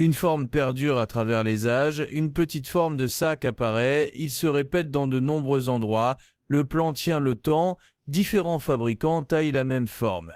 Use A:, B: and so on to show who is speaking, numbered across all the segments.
A: Une forme perdure à travers les âges, une petite forme de sac apparaît, il se répète dans de nombreux endroits, le plan tient le temps, différents fabricants taillent la même forme.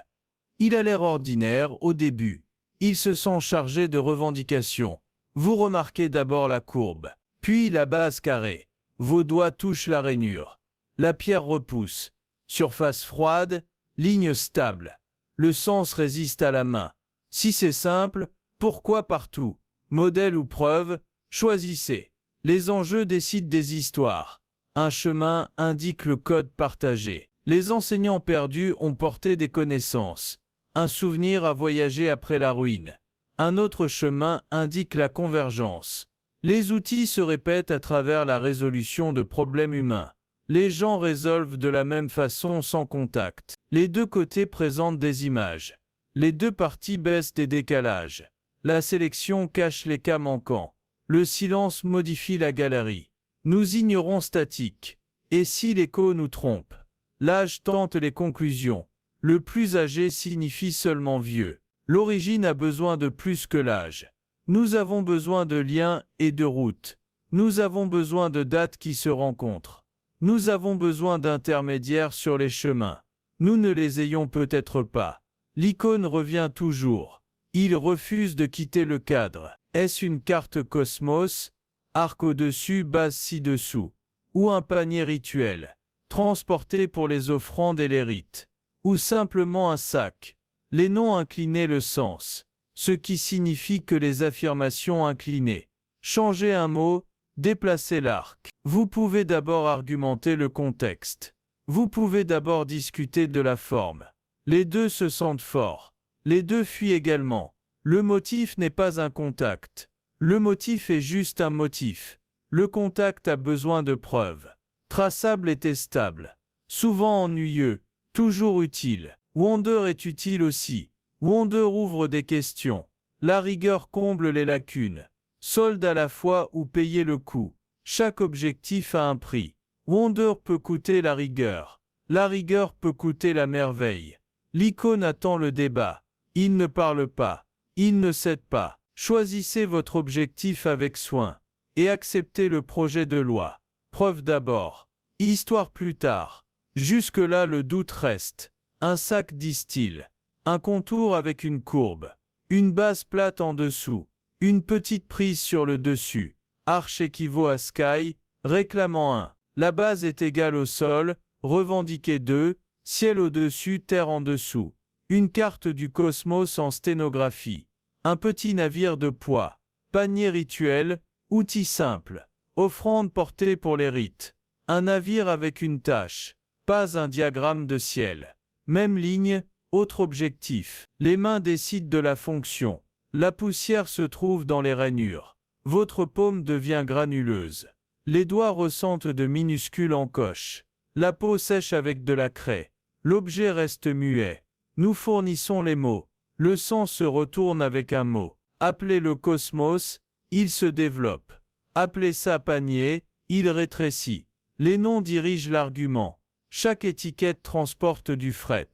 A: Il a l'air ordinaire au début. Il se sent chargé de revendications. Vous remarquez d'abord la courbe, puis la base carrée. Vos doigts touchent la rainure. La pierre repousse. Surface froide, ligne stable. Le sens résiste à la main. Si c'est simple, pourquoi partout? Modèle ou preuve, choisissez. Les enjeux décident des histoires. Un chemin indique le code partagé. Les enseignants perdus ont porté des connaissances. Un souvenir a voyagé après la ruine. Un autre chemin indique la convergence. Les outils se répètent à travers la résolution de problèmes humains. Les gens résolvent de la même façon sans contact. Les deux côtés présentent des images. Les deux parties baissent des décalages. La sélection cache les cas manquants. Le silence modifie la galerie. Nous ignorons statique. Et si l'écho nous trompe? L'âge tente les conclusions. Le plus âgé signifie seulement vieux. L'origine a besoin de plus que l'âge. Nous avons besoin de liens et de routes. Nous avons besoin de dates qui se rencontrent. Nous avons besoin d'intermédiaires sur les chemins. Nous ne les ayons peut-être pas. L'icône revient toujours. Il refuse de quitter le cadre. Est-ce une carte Cosmos? Arc au-dessus, base ci-dessous. Ou un panier rituel, transporté pour les offrandes et les rites. Ou simplement un sac. Les noms inclinaient le sens, ce qui signifie que les affirmations inclinaient. Changer un mot, déplacer l'arc. Vous pouvez d'abord argumenter le contexte. Vous pouvez d'abord discuter de la forme. Les deux se sentent forts. Les deux fuient également. Le motif n'est pas un contact. Le motif est juste un motif. Le contact a besoin de preuves. Traçable et testable. Souvent ennuyeux, toujours utile. Wonder est utile aussi. Wonder ouvre des questions. La rigueur comble les lacunes. Solde à la fois ou payer le coût. Chaque objectif a un prix. Wonder peut coûter la rigueur. La rigueur peut coûter la merveille. L'icône attend le débat. Il ne parle pas. Il ne cède pas. Choisissez votre objectif avec soin. Et acceptez le projet de loi. Preuve d'abord. Histoire plus tard. Jusque-là le doute reste. Un sac disent-ils. Un contour avec une courbe. Une base plate en dessous. Une petite prise sur le dessus. Arche équivaut à sky, réclamant 1. La base est égale au sol, revendiquez 2. Ciel au-dessus, terre en dessous. Une carte du cosmos en sténographie. Un petit navire de poids. Panier rituel, outil simple. Offrande portée pour les rites. Un navire avec une tâche. Pas un diagramme de ciel. Même ligne, autre objectif. Les mains décident de la fonction. La poussière se trouve dans les rainures. Votre paume devient granuleuse. Les doigts ressentent de minuscules encoches. La peau sèche avec de la craie. L'objet reste muet. Nous fournissons les mots. Le sang se retourne avec un mot. Appelez le cosmos, il se développe. Appelez ça panier, il rétrécit. Les noms dirigent l'argument. Chaque étiquette transporte du fret.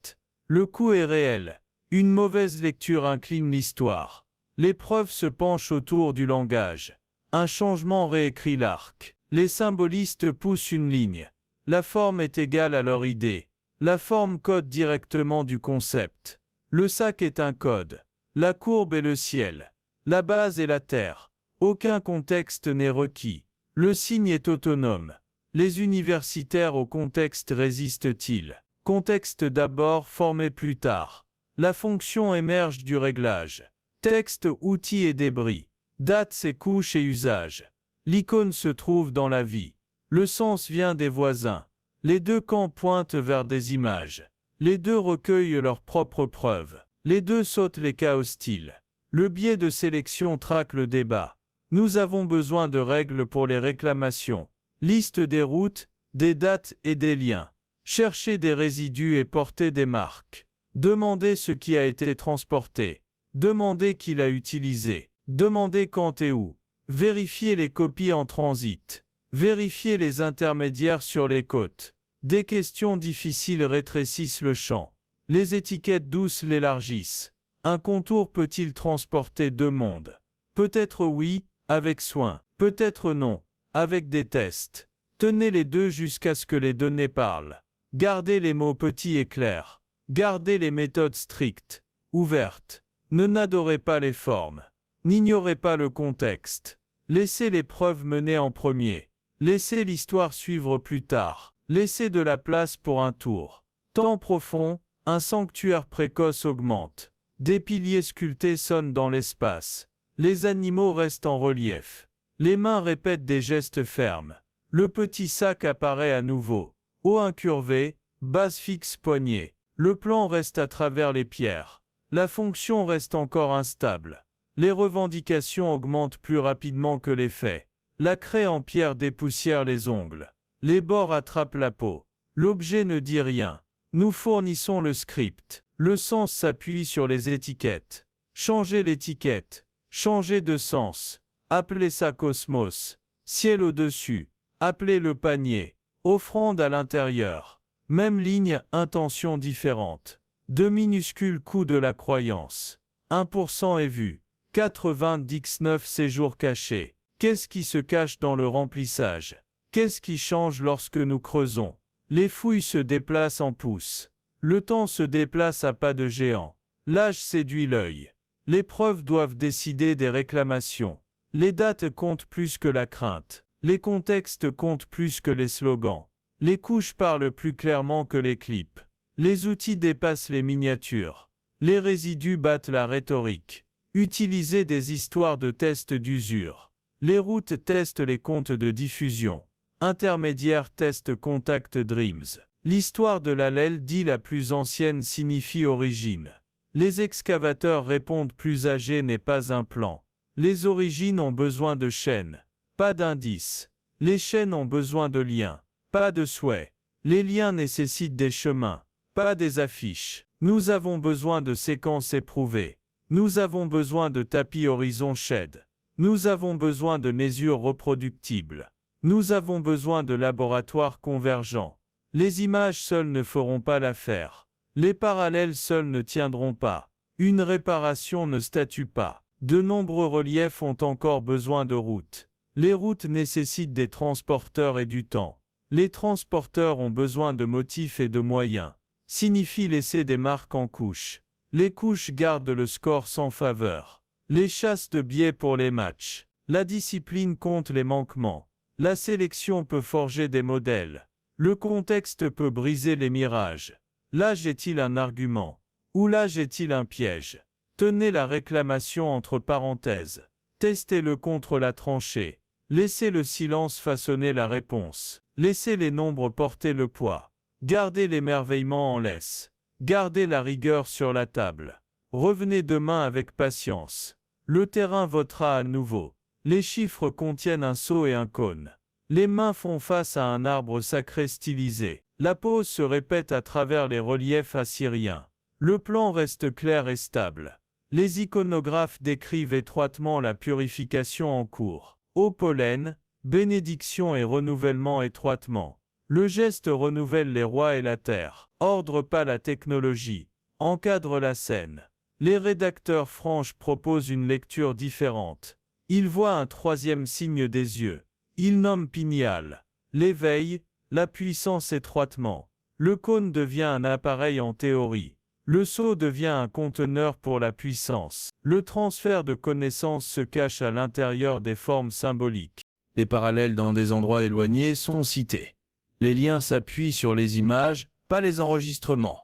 A: Le coût est réel. Une mauvaise lecture incline l'histoire. L'épreuve se penche autour du langage. Un changement réécrit l'arc. Les symbolistes poussent une ligne. La forme est égale à leur idée. La forme code directement du concept. Le sac est un code. La courbe est le ciel. La base est la terre. Aucun contexte n'est requis. Le signe est autonome. Les universitaires au contexte résistent-ils? Contexte d'abord, formé plus tard. La fonction émerge du réglage. Texte, outils et débris. Date, ses couches et usages. L'icône se trouve dans la vie. Le sens vient des voisins. Les deux camps pointent vers des images. Les deux recueillent leurs propres preuves. Les deux sautent les cas hostiles. Le biais de sélection traque le débat. Nous avons besoin de règles pour les réclamations. Liste des routes, des dates et des liens. Cherchez des résidus et portez des marques. Demandez ce qui a été transporté. Demandez qui l'a utilisé. Demandez quand et où. Vérifiez les copies en transit. Vérifiez les intermédiaires sur les côtes. Des questions difficiles rétrécissent le champ. Les étiquettes douces l'élargissent. Un contour peut-il transporter deux mondes? Peut-être oui, avec soin. Peut-être non, avec des tests. Tenez les deux jusqu'à ce que les données parlent. Gardez les mots petits et clairs. Gardez les méthodes strictes, ouvertes. Ne n'adorez pas les formes. N'ignorez pas le contexte. Laissez les preuves mener en premier. Laissez l'histoire suivre plus tard. Laissez de la place pour un tour. Temps profond, un sanctuaire précoce augmente. Des piliers sculptés sonnent dans l'espace. Les animaux restent en relief. Les mains répètent des gestes fermes. Le petit sac apparaît à nouveau. Haut incurvé, base fixe poignée. Le plan reste à travers les pierres. La fonction reste encore instable. Les revendications augmentent plus rapidement que les faits. La craie en pierre dépoussière les ongles. Les bords attrapent la peau. L'objet ne dit rien. Nous fournissons le script. Le sens s'appuie sur les étiquettes. Changez l'étiquette. Changez de sens. Appelez ça cosmos. Ciel au-dessus. Appelez le panier. Offrande à l'intérieur. Même ligne, intention différente. De minuscules coups de la croyance. 1% est vu. 99 séjours cachés. Qu'est-ce qui se cache dans le remplissage? Qu'est-ce qui change lorsque nous creusons? Les fouilles se déplacent en pouces. Le temps se déplace à pas de géant. L'âge séduit l'œil. Les preuves doivent décider des réclamations. Les dates comptent plus que la crainte. Les contextes comptent plus que les slogans. Les couches parlent plus clairement que les clips. Les outils dépassent les miniatures. Les résidus battent la rhétorique. Utilisez des histoires de tests d'usure. Les routes testent les comptes de diffusion. Intermédiaire test Contact Dreams. L'histoire de l'allèle dit la plus ancienne signifie origine. Les excavateurs répondent plus âgé n'est pas un plan. Les origines ont besoin de chaînes, pas d'indices. Les chaînes ont besoin de liens, pas de souhaits. Les liens nécessitent des chemins, pas des affiches. Nous avons besoin de séquences éprouvées. Nous avons besoin de tapis horizon shed. Nous avons besoin de mesures reproductibles. Nous avons besoin de laboratoires convergents. Les images seules ne feront pas l'affaire. Les parallèles seuls ne tiendront pas. Une réparation ne statue pas. De nombreux reliefs ont encore besoin de routes. Les routes nécessitent des transporteurs et du temps. Les transporteurs ont besoin de motifs et de moyens. Signifie laisser des marques en couches. Les couches gardent le score sans faveur. Les chasses de biais pour les matchs. La discipline compte les manquements. La sélection peut forger des modèles. Le contexte peut briser les mirages. L'âge est-il un argument? Ou l'âge est-il un piège? Tenez la réclamation entre parenthèses. Testez-le contre la tranchée. Laissez le silence façonner la réponse. Laissez les nombres porter le poids. Gardez l'émerveillement en laisse. Gardez la rigueur sur la table. Revenez demain avec patience. Le terrain votera à nouveau. Les chiffres contiennent un seau et un cône. Les mains font face à un arbre sacré stylisé. La pose se répète à travers les reliefs assyriens. Le plan reste clair et stable. Les iconographes décrivent étroitement la purification en cours. Eau pollen, bénédiction et renouvellement étroitement. Le geste renouvelle les rois et la terre. Ordre pas la technologie. Encadre la scène. Les rédacteurs franches proposent une lecture différente. Ils voient un troisième signe des yeux. Ils nomment Pignal. L'éveil, la puissance étroitement. Le cône devient un appareil en théorie. Le seau devient un conteneur pour la puissance. Le transfert de connaissances se cache à l'intérieur des formes symboliques. Les parallèles dans des endroits éloignés sont cités. Les liens s'appuient sur les images, pas les enregistrements.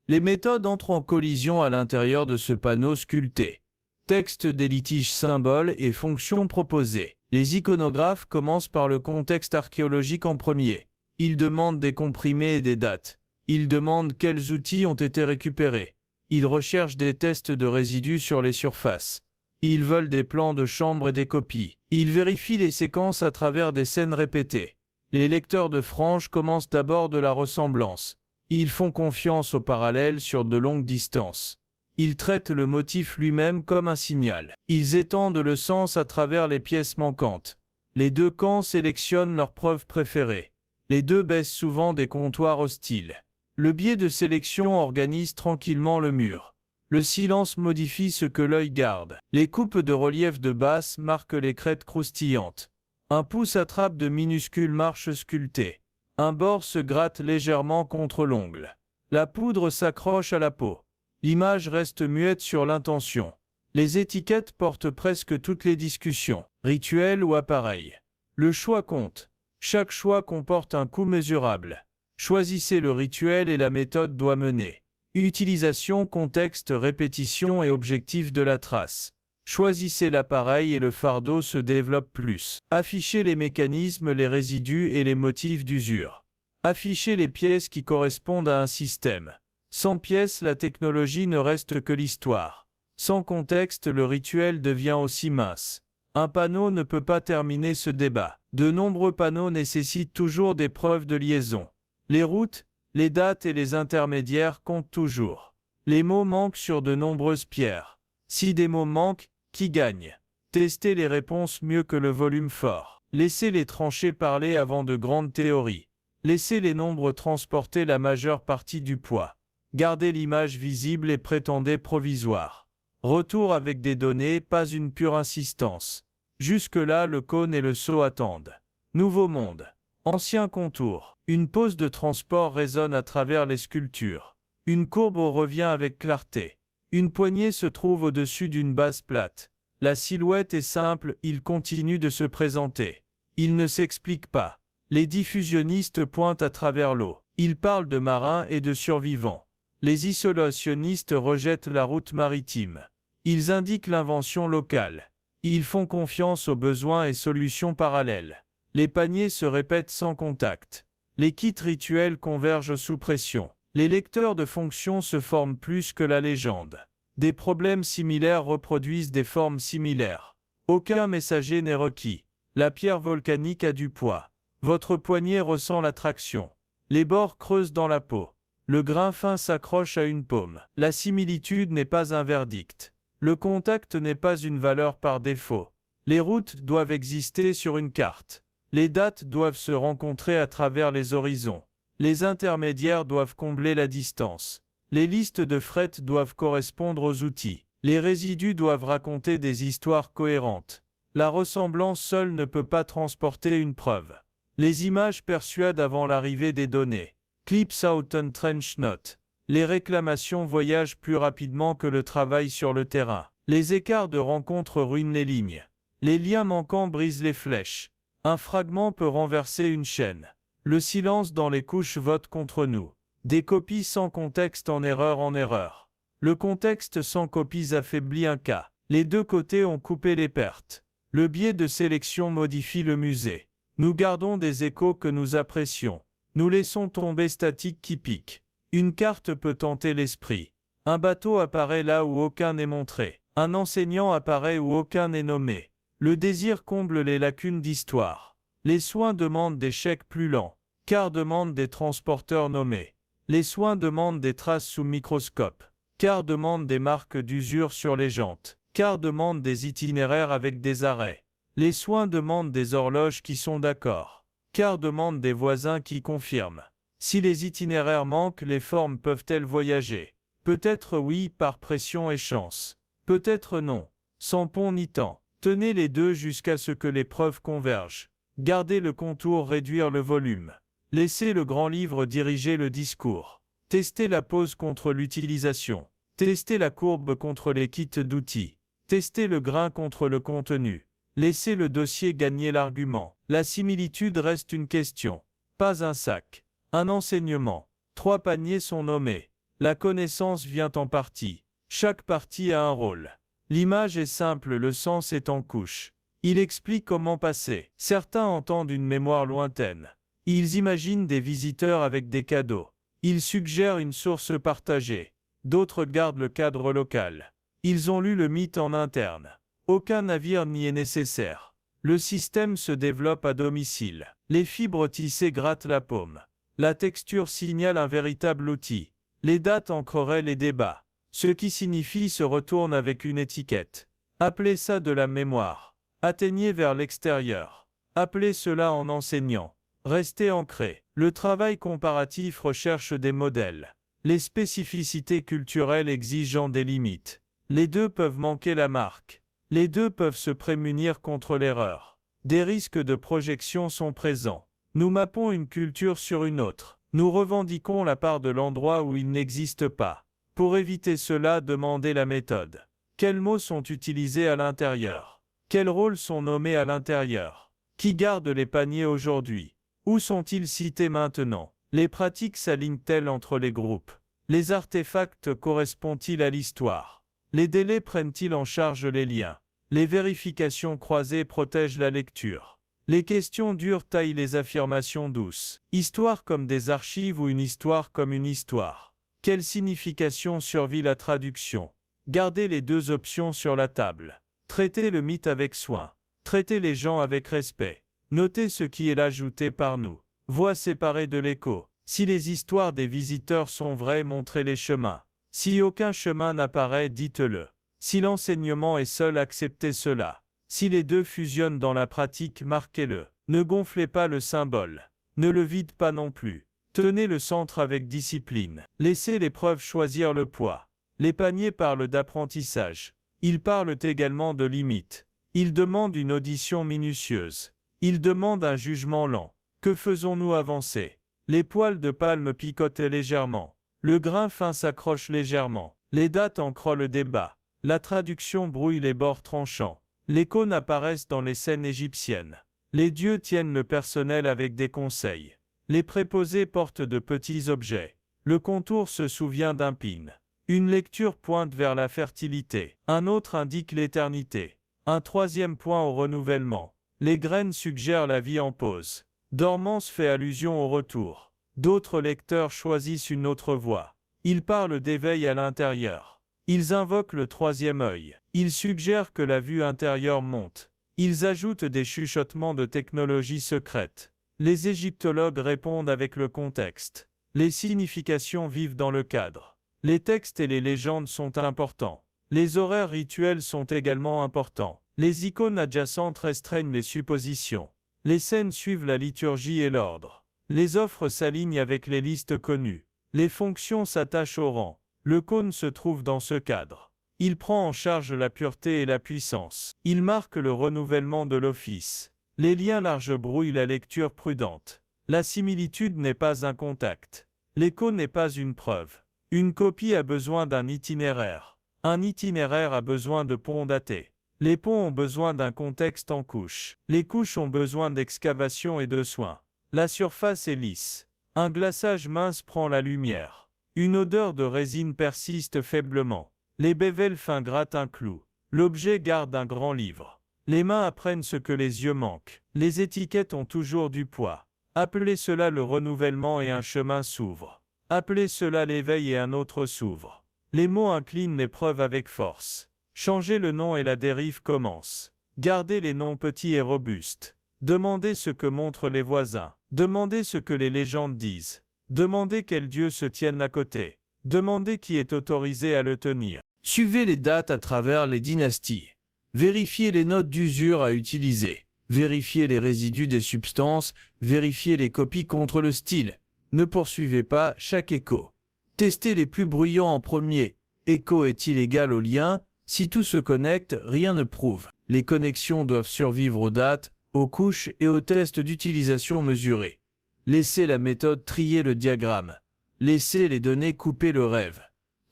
A: Les méthodes entrent en collision à l'intérieur de ce panneau sculpté. Texte des litiges symboles et fonctions proposées. Les iconographes commencent par le contexte archéologique en premier. Ils demandent des comprimés et des dates. Ils demandent quels outils ont été récupérés. Ils recherchent des tests de résidus sur les surfaces. Ils veulent des plans de chambre et des copies. Ils vérifient les séquences à travers des scènes répétées. Les lecteurs de franges commencent d'abord de la ressemblance. Ils font confiance aux parallèles sur de longues distances. Ils traitent le motif lui-même comme un signal. Ils étendent le sens à travers les pièces manquantes. Les deux camps sélectionnent leurs preuves préférées. Les deux baissent souvent des comptoirs hostiles. Le biais de sélection organise tranquillement le mur. Le silence modifie ce que l'œil garde. Les coupes de relief de base marquent les crêtes croustillantes. Un pouce attrape de minuscules marches sculptées. Un bord se gratte légèrement contre l'ongle. La poudre s'accroche à la peau. L'image reste muette sur l'intention. Les étiquettes portent presque toutes les discussions, rituels ou appareils. Le choix compte. Chaque choix comporte un coût mesurable. Choisissez le rituel et la méthode doit mener. Utilisation, contexte, répétition et objectif de la trace. Choisissez l'appareil et le fardeau se développe plus. Affichez les mécanismes, les résidus et les motifs d'usure. Affichez les pièces qui correspondent à un système. Sans pièces, la technologie ne reste que l'histoire. Sans contexte, le rituel devient aussi mince. Un panneau ne peut pas terminer ce débat. De nombreux panneaux nécessitent toujours des preuves de liaison. Les routes, les dates et les intermédiaires comptent toujours. Les mots manquent sur de nombreuses pierres. Si des mots manquent, qui gagne? Testez les réponses mieux que le volume fort. Laissez les tranchées parler avant de grandes théories. Laissez les nombres transporter la majeure partie du poids. Gardez l'image visible et prétendez provisoire. Retour avec des données, pas une pure insistance. Jusque-là, le cône et le seau attendent. Nouveau monde. Ancien contour. Une pose de transport résonne à travers les sculptures. Une courbe revient avec clarté. Une poignée se trouve au-dessus d'une base plate. La silhouette est simple, il continue de se présenter. Il ne s'explique pas. Les diffusionnistes pointent à travers l'eau. Ils parlent de marins et de survivants. Les isolationnistes rejettent la route maritime. Ils indiquent l'invention locale. Ils font confiance aux besoins et solutions parallèles. Les paniers se répètent sans contact. Les kits rituels convergent sous pression. Les lecteurs de fonctions se forment plus que la légende. Des problèmes similaires reproduisent des formes similaires. Aucun messager n'est requis. La pierre volcanique a du poids. Votre poignet ressent l'attraction. Les bords creusent dans la peau. Le grain fin s'accroche à une paume. La similitude n'est pas un verdict. Le contact n'est pas une valeur par défaut. Les routes doivent exister sur une carte. Les dates doivent se rencontrer à travers les horizons. Les intermédiaires doivent combler la distance. Les listes de fret doivent correspondre aux outils. Les résidus doivent raconter des histoires cohérentes. La ressemblance seule ne peut pas transporter une preuve. Les images persuadent avant l'arrivée des données. Clips out and trench note. Les réclamations voyagent plus rapidement que le travail sur le terrain. Les écarts de rencontre ruinent les lignes. Les liens manquants brisent les flèches. Un fragment peut renverser une chaîne. Le silence dans les couches vote contre nous. Des copies sans contexte en erreur. Le contexte sans copies affaiblit un cas. Les deux côtés ont coupé les pertes. Le biais de sélection modifie le musée. Nous gardons des échos que nous apprécions. Nous laissons tomber statiques qui piquent. Une carte peut tenter l'esprit. Un bateau apparaît là où aucun n'est montré. Un enseignant apparaît où aucun n'est nommé. Le désir comble les lacunes d'histoire. Les soins demandent des chèques plus lents. Car demandent des transporteurs nommés. Les soins demandent des traces sous microscope. Car demandent des marques d'usure sur les jantes. Car demandent des itinéraires avec des arrêts. Les soins demandent des horloges qui sont d'accord. Car demandent des voisins qui confirment. Si les itinéraires manquent, les formes peuvent-elles voyager? Peut-être oui, par pression et chance. Peut-être non, sans pont ni temps. Tenez les deux jusqu'à ce que les preuves convergent. Gardez le contour, réduire le volume. Laissez le grand livre diriger le discours. Testez la pose contre l'utilisation. Testez la courbe contre les kits d'outils. Testez le grain contre le contenu. Laissez le dossier gagner l'argument. La similitude reste une question, pas un sac. Un enseignement. 3 paniers sont nommés. La connaissance vient en partie. Chaque partie a un rôle. L'image est simple, le sens est en couche. Il explique comment passer. Certains entendent une mémoire lointaine. Ils imaginent des visiteurs avec des cadeaux. Ils suggèrent une source partagée. D'autres gardent le cadre local. Ils ont lu le mythe en interne. Aucun navire n'y est nécessaire. Le système se développe à domicile. Les fibres tissées grattent la paume. La texture signale un véritable outil. Les dates ancreraient les débats. Ce qui signifie se retourne avec une étiquette. Appelez ça de la mémoire. Atteignez vers l'extérieur. Appelez cela en enseignant. Restez ancré. Le travail comparatif recherche des modèles. Les spécificités culturelles exigeant des limites. Les deux peuvent manquer la marque. Les deux peuvent se prémunir contre l'erreur. Des risques de projection sont présents. Nous mappons une culture sur une autre. Nous revendiquons la part de l'endroit où il n'existe pas. Pour éviter cela, demandez la méthode. Quels mots sont utilisés à l'intérieur? Quels rôles sont nommés à l'intérieur? Qui garde les paniers aujourd'hui? Où sont-ils cités maintenant? Les pratiques s'alignent-elles entre les groupes? Les artefacts correspondent-ils à l'histoire? Les délais prennent-ils en charge les liens? Les vérifications croisées protègent la lecture. Les questions dures taillent les affirmations douces. Histoire comme des archives ou une histoire comme une histoire? Quelle signification survit la traduction? Gardez les deux options sur la table. Traitez le mythe avec soin. Traitez les gens avec respect. Notez ce qui est ajouté par nous. Voix séparée de l'écho. Si les histoires des visiteurs sont vraies, montrez les chemins. Si aucun chemin n'apparaît, dites-le. Si l'enseignement est seul, acceptez cela. Si les deux fusionnent dans la pratique, marquez-le. Ne gonflez pas le symbole. Ne le vide pas non plus. Tenez le centre avec discipline. Laissez l'épreuve choisir le poids. Les paniers parlent d'apprentissage. Ils parlent également de limites. Ils demandent une audition minutieuse. Ils demandent un jugement lent. Que faisons-nous avancer? Les poils de palme picotent légèrement. Le grain fin s'accroche légèrement. Les dates encroient le débat. La traduction brouille les bords tranchants. Les cônes apparaissent dans les scènes égyptiennes. Les dieux tiennent le personnel avec des conseils. Les préposés portent de petits objets. Le contour se souvient d'un pin. Une lecture pointe vers la fertilité. Un autre indique l'éternité. Un troisième point au renouvellement. Les graines suggèrent la vie en pause. Dormance fait allusion au retour. D'autres lecteurs choisissent une autre voie. Ils parlent d'éveil à l'intérieur. Ils invoquent le troisième œil. Ils suggèrent que la vue intérieure monte. Ils ajoutent des chuchotements de technologie secrète. Les égyptologues répondent avec le contexte. Les significations vivent dans le cadre. Les textes et les légendes sont importants. Les horaires rituels sont également importants. Les icônes adjacentes restreignent les suppositions. Les scènes suivent la liturgie et l'ordre. Les offres s'alignent avec les listes connues. Les fonctions s'attachent au rang. Le cône se trouve dans ce cadre. Il prend en charge la pureté et la puissance. Il marque le renouvellement de l'office. Les liens larges brouillent la lecture prudente. La similitude n'est pas un contact. L'écho n'est pas une preuve. Une copie a besoin d'un itinéraire. Un itinéraire a besoin de ponts datés. Les ponts ont besoin d'un contexte en couches. Les couches ont besoin d'excavation et de soins. La surface est lisse. Un glaçage mince prend la lumière. Une odeur de résine persiste faiblement. Les bévels fins grattent un clou. L'objet garde un grand livre. Les mains apprennent ce que les yeux manquent. Les étiquettes ont toujours du poids. Appelez cela le renouvellement et un chemin s'ouvre. Appelez cela l'éveil et un autre s'ouvre. Les mots inclinent l'épreuve avec force. Changez le nom et la dérive commence. Gardez les noms petits et robustes. Demandez ce que montrent les voisins. Demandez ce que les légendes disent. Demandez quels dieux se tiennent à côté. Demandez qui est autorisé à le tenir. Suivez les dates à travers les dynasties. Vérifiez les notes d'usure à utiliser. Vérifiez les résidus des substances. Vérifiez les copies contre le style. Ne poursuivez pas chaque écho. Testez les plus bruyants en premier. Écho est-il égal au lien? Si tout se connecte, rien ne prouve. Les connexions doivent survivre aux dates, aux couches et aux tests d'utilisation mesurés. Laissez la méthode trier le diagramme. Laissez les données couper le rêve.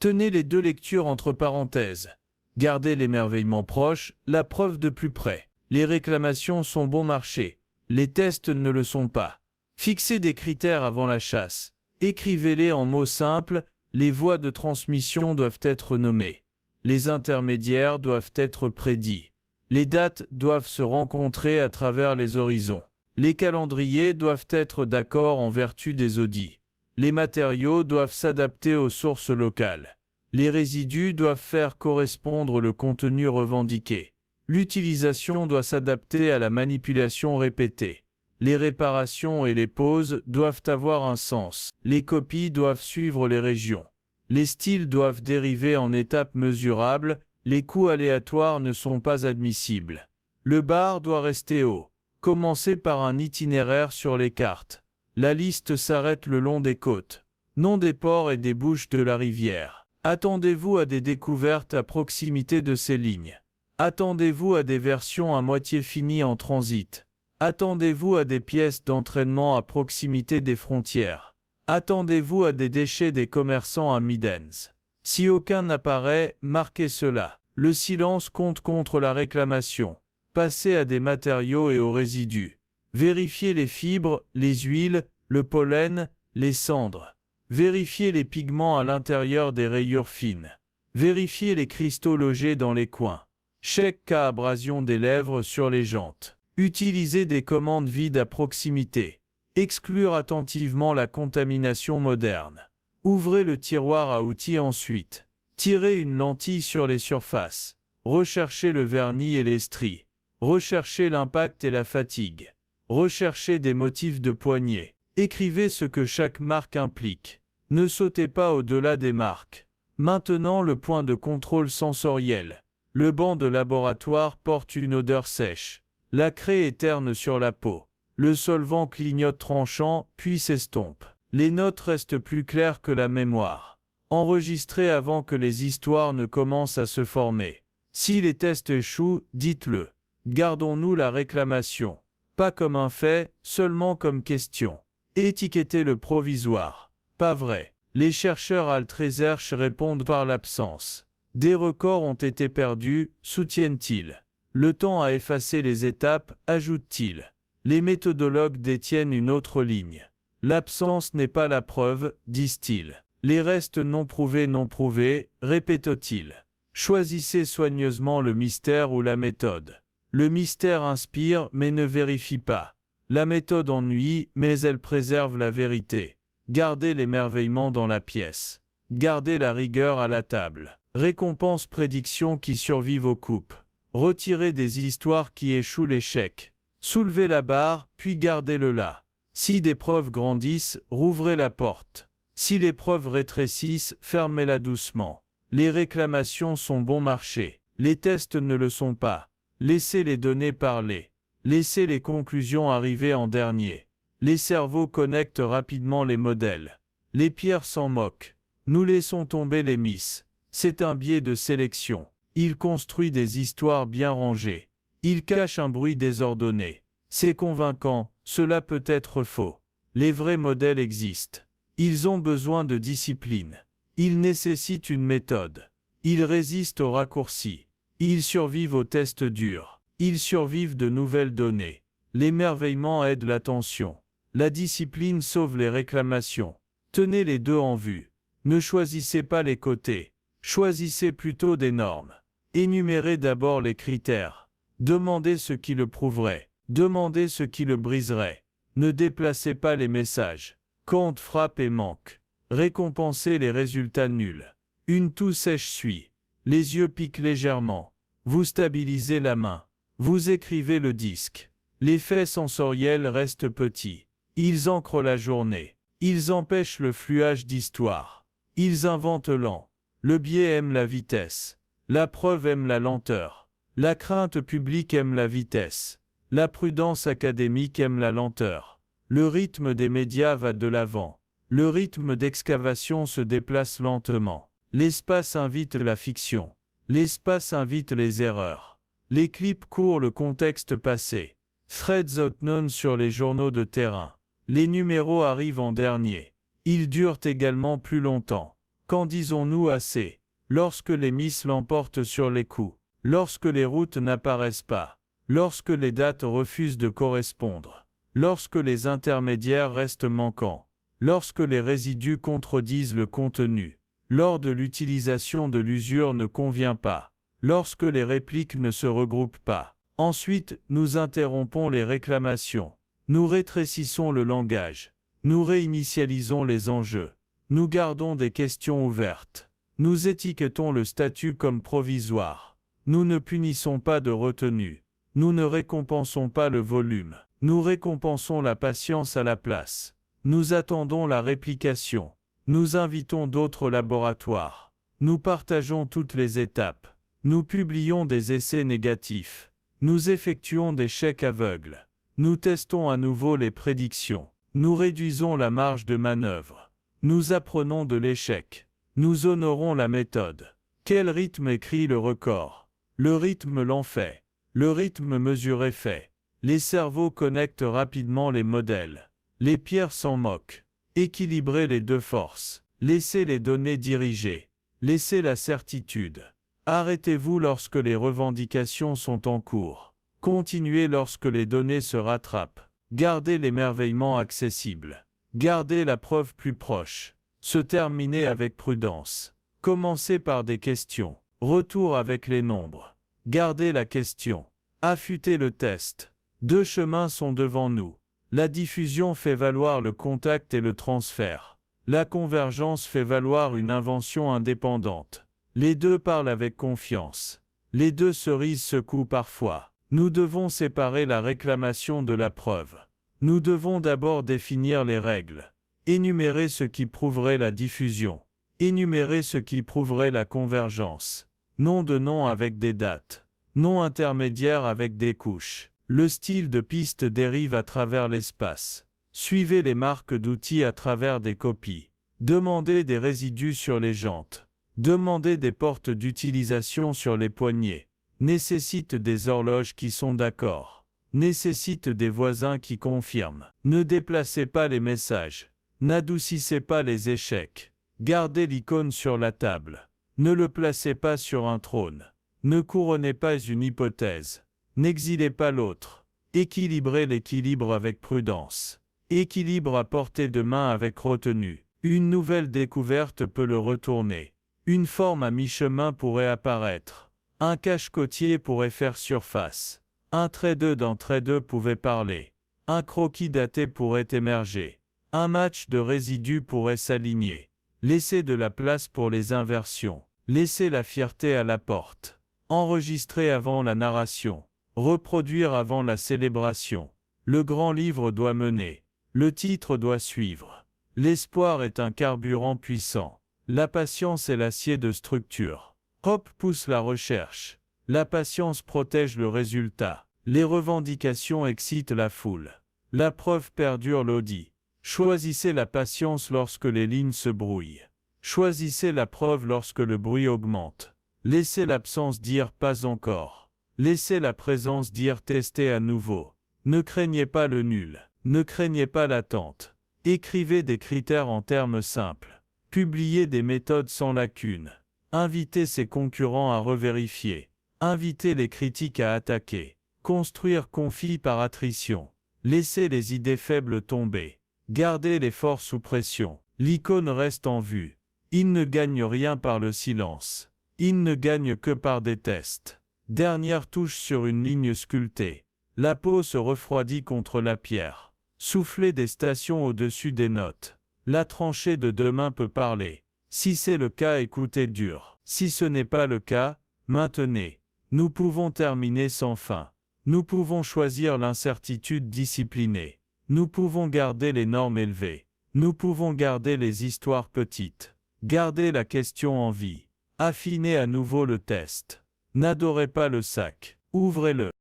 A: Tenez les deux lectures entre parenthèses. Gardez l'émerveillement proche, la preuve de plus près. Les réclamations sont bon marché. Les tests ne le sont pas. Fixez des critères avant la chasse. Écrivez-les en mots simples. Les voies de transmission doivent être nommées. Les intermédiaires doivent être prédits. Les dates doivent se rencontrer à travers les horizons. Les calendriers doivent être d'accord en vertu des audits. Les matériaux doivent s'adapter aux sources locales. Les résidus doivent faire correspondre le contenu revendiqué. L'utilisation doit s'adapter à la manipulation répétée. Les réparations et les pauses doivent avoir un sens. Les copies doivent suivre les régions. Les styles doivent dériver en étapes mesurables. Les coûts aléatoires ne sont pas admissibles. Le bar doit rester haut. Commencez par un itinéraire sur les cartes. La liste s'arrête le long des côtes. non des ports et des bouches de la rivière. Attendez-vous à des découvertes à proximité de ces lignes. Attendez-vous à des versions à moitié finies en transit. Attendez-vous à des pièces d'entraînement à proximité des frontières. Attendez-vous à des déchets des commerçants à Midens. Si aucun n'apparaît, marquez cela. Le silence compte contre la réclamation. Passez à des matériaux et aux résidus. Vérifiez les fibres, les huiles, le pollen, les cendres. Vérifiez les pigments à l'intérieur des rayures fines. Vérifiez les cristaux logés dans les coins. Check cas abrasion des lèvres sur les jantes. Utilisez des commandes vides à proximité. Exclure attentivement la contamination moderne. Ouvrez le tiroir à outils ensuite. Tirez une lentille sur les surfaces. Recherchez le vernis et les stries. Recherchez l'impact et la fatigue. Recherchez des motifs de poignée. Écrivez ce que chaque marque implique. Ne sautez pas au-delà des marques. Maintenant le point de contrôle sensoriel. Le banc de laboratoire porte une odeur sèche. La craie est terne sur la peau. Le solvant clignote tranchant, puis s'estompe. Les notes restent plus claires que la mémoire. Enregistrez avant que les histoires ne commencent à se former. Si les tests échouent, dites-le. Gardons-nous la réclamation. Pas comme un fait, seulement comme question. Étiquettez le provisoire. Pas vrai. Les chercheurs Altreserche répondent par l'absence. Des records ont été perdus, soutiennent-ils. Le temps a effacé les étapes, ajoutent-ils. Les méthodologues détiennent une autre ligne. L'absence n'est pas la preuve, disent-ils. Les restes non prouvés, répètent-ils. Choisissez soigneusement le mystère ou la méthode. Le mystère inspire mais ne vérifie pas. La méthode ennuie mais elle préserve la vérité. Gardez l'émerveillement dans la pièce. Gardez la rigueur à la table. Récompense prédictions qui survivent aux coupes. Retirez des histoires qui échouent l'échec. Soulevez la barre, puis gardez-le là. Si des preuves grandissent, rouvrez la porte. Si les preuves rétrécissent, fermez-la doucement. Les réclamations sont bon marché. Les tests ne le sont pas. Laissez les données parler. Laissez les conclusions arriver en dernier. Les cerveaux connectent rapidement les modèles. Les pierres s'en moquent. Nous laissons tomber les miss. C'est un biais de sélection. Il construit des histoires bien rangées. Il cache un bruit désordonné. C'est convaincant, cela peut être faux. Les vrais modèles existent. Ils ont besoin de discipline. Ils nécessitent une méthode. Ils résistent aux raccourcis. Ils survivent aux tests durs. Ils survivent de nouvelles données. L'émerveillement aide l'attention. La discipline sauve les réclamations. Tenez les deux en vue. Ne choisissez pas les côtés. Choisissez plutôt des normes. Énumérez d'abord les critères. Demandez ce qui le prouverait. Demandez ce qui le briserait. Ne déplacez pas les messages. Compte, frappe et manque. Récompensez les résultats nuls. Une toux sèche suit. Les yeux piquent légèrement. Vous stabilisez la main. Vous écrivez le disque. Les faits sensoriels restent petits. Ils ancrent la journée. Ils empêchent le fluage d'histoire. Ils inventent lent. Le biais aime la vitesse. La preuve aime la lenteur. La crainte publique aime la vitesse. La prudence académique aime la lenteur. Le rythme des médias va de l'avant. Le rythme d'excavation se déplace lentement. L'espace invite la fiction. L'espace invite les erreurs. Les clips courent le contexte passé. Threads unknown sur les journaux de terrain. Les numéros arrivent en dernier. Ils durent également plus longtemps. Quand disons-nous assez? Lorsque les miss l'emportent sur les coups. Lorsque les routes n'apparaissent pas. Lorsque les dates refusent de correspondre. Lorsque les intermédiaires restent manquants. Lorsque les résidus contredisent le contenu. Lors de l'utilisation de l'usure ne convient pas. Lorsque les répliques ne se regroupent pas. Ensuite, nous interrompons les réclamations. Nous rétrécissons le langage. Nous réinitialisons les enjeux. Nous gardons des questions ouvertes. Nous étiquetons le statut comme provisoire. Nous ne punissons pas de retenue. Nous ne récompensons pas le volume. Nous récompensons la patience à la place. Nous attendons la réplication. Nous invitons d'autres laboratoires. Nous partageons toutes les étapes. Nous publions des essais négatifs. Nous effectuons des chèques aveugles. Nous testons à nouveau les prédictions. Nous réduisons la marge de manœuvre. Nous apprenons de l'échec. Nous honorons la méthode. Quel rythme écrit le record? Le rythme l'en fait. Le rythme mesuré fait. Les cerveaux connectent rapidement les modèles. Les pierres s'en moquent. Équilibrez les deux forces. Laissez les données diriger. Laissez la certitude. Arrêtez-vous lorsque les revendications sont en cours. Continuez lorsque les données se rattrapent. Gardez l'émerveillement accessible. Gardez la preuve plus proche. Se terminer avec prudence. Commencez par des questions. Retour avec les nombres. Gardez la question. Affûtez le test. Deux chemins sont devant nous. La diffusion fait valoir le contact et le transfert. La convergence fait valoir une invention indépendante. Les deux parlent avec confiance. Les deux cerises secouent parfois. Nous devons séparer la réclamation de la preuve. Nous devons d'abord définir les règles. Énumérer ce qui prouverait la diffusion. Énumérer ce qui prouverait la convergence. Nom de nom avec des dates. Nom intermédiaire avec des couches. Le style de piste dérive à travers l'espace. Suivez les marques d'outils à travers des copies. Demandez des résidus sur les jantes. Demandez des portes d'utilisation sur les poignées. Nécessite des horloges qui sont d'accord. Nécessite des voisins qui confirment. Ne déplacez pas les messages. N'adoucissez pas les échecs. Gardez l'icône sur la table. Ne le placez pas sur un trône. Ne couronnez pas une hypothèse. N'exilez pas l'autre. Équilibrez l'équilibre avec prudence. Équilibre à portée de main avec retenue. Une nouvelle découverte peut le retourner. Une forme à mi-chemin pourrait apparaître. Un cache-côtier pourrait faire surface. Un trait 2 dans trait 2 pouvait parler. Un croquis daté pourrait émerger. Un match de résidus pourrait s'aligner. Laissez de la place pour les inversions. Laissez la fierté à la porte. Enregistrer avant la narration. Reproduire avant la célébration. Le grand livre doit mener. Le titre doit suivre. L'espoir est un carburant puissant. La patience est l'acier de structure. Hop pousse la recherche. La patience protège le résultat. Les revendications excitent la foule. La preuve perdure l'audit. Choisissez la patience lorsque les lignes se brouillent. Choisissez la preuve lorsque le bruit augmente. Laissez l'absence dire pas encore. Laissez la présence dire tester à nouveau. Ne craignez pas le nul. Ne craignez pas l'attente. Écrivez des critères en termes simples. Publiez des méthodes sans lacunes. Invitez ses concurrents à revérifier. Invitez les critiques à attaquer. Construire conflit par attrition. Laissez les idées faibles tomber. Gardez les forces sous pression. L'icône reste en vue. Il ne gagne rien par le silence. Il ne gagne que par des tests. Dernière touche sur une ligne sculptée. La peau se refroidit contre la pierre. Soufflez des stations au-dessus des notes. La tranchée de demain peut parler. Si c'est le cas, écoutez dur. Si ce n'est pas le cas, maintenez. Nous pouvons terminer sans fin. Nous pouvons choisir l'incertitude disciplinée. Nous pouvons garder les normes élevées. Nous pouvons garder les histoires petites. Gardez la question en vie. Affinez à nouveau le test. N'adorez pas le sac. Ouvrez-le.